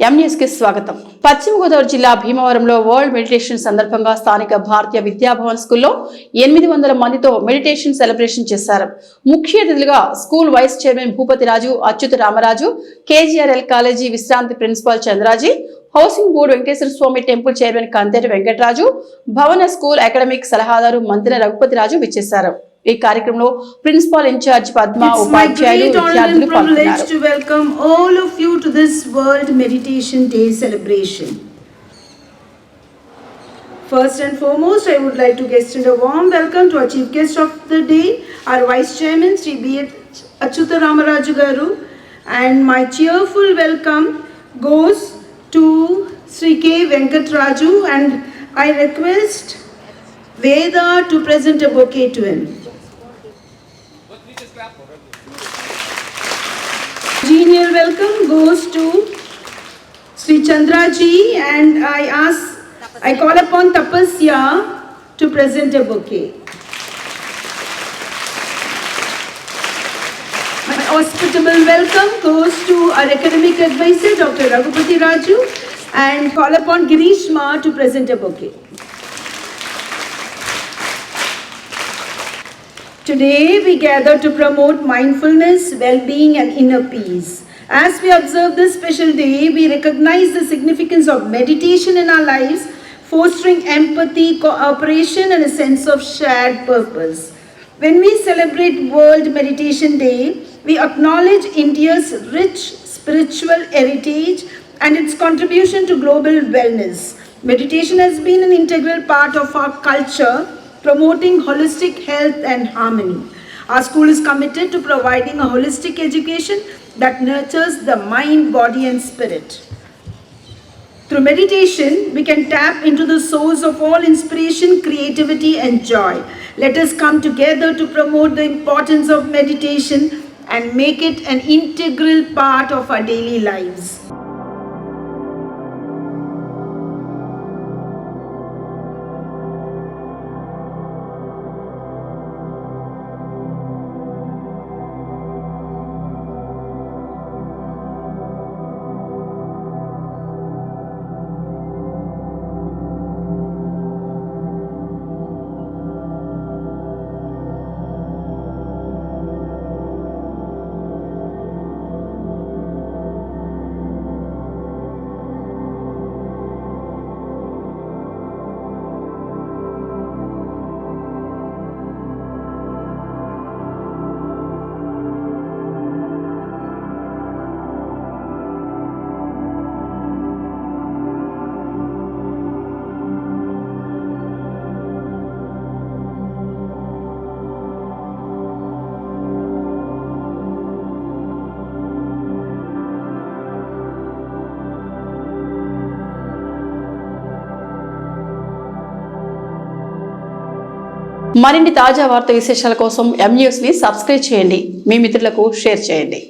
M News కి స్వాగతం. పశ్చిమ గోదావరి జిల్లా భీమవరంలో వరల్డ్ మెడిటేషన్ సందర్భంగా స్థానిక భారతీయ విద్యాభవన్ స్కూల్లో 800 మందితో మెడిటేషన్ సెలబ్రేషన్ చేశారు. ముఖ్య అతిథులుగా స్కూల్ వైస్ చైర్మన్ భూపతి రాజు, అచ్యుత రామరాజు, కేజీఆర్ఎల్ కాలేజీ విశ్రాంతి ప్రిన్సిపాల్ చంద్రాజీ, హౌసింగ్ బోర్డు వెంకటేశ్వర స్వామి టెంపుల్ చైర్మన్ కంతేటి వెంకటరాజు, భవన స్కూల్ అకాడమిక్ సలహాదారు మంత్రి రఘుపతి రాజు విచ్చేశారు. ఈ కార్యక్రమంలో ప్రిన్సిపల్ ఇన్ఛార్జ్ పద్మ, ఉపాధ్యాయులు, విద్యార్థులు పాల్గొన్నారు. To welcome all of you to this World Meditation Day celebration. First and foremost, I would like to extend a warm welcome to our chief guest of the day, our vice chairman, Sri B. Achyuta Ramaraju Garu, and my cheerful welcome goes to Sri K. Venkatraju, and I request Veda to present a bouquet to him. Genial welcome goes to Sri Chandraji, and I call upon Tapasya to present a bouquet. My hospitable welcome goes to our academic advisor Dr. Raghupati Raju, and call upon Girishma to present a bouquet. Today we gather to promote mindfulness, well-being and inner peace. As we observe this special day, we recognize the significance of meditation in our lives, fostering empathy, cooperation and a sense of shared purpose. When we celebrate World Meditation Day, we acknowledge India's rich spiritual heritage and its contribution to global wellness. Meditation has been an integral part of our culture, promoting holistic health and harmony. Our school is committed to providing a holistic education that nurtures the mind, body and spirit. Through meditation, we can tap into the source of all inspiration, creativity and joy. Let us come together to promote the importance of meditation and make it an integral part of our daily lives. మరిన్ని తాజా వార్తా విశేషాల కోసం M News ని subscribe చేయండి, మీ మిత్రులకు share చేయండి.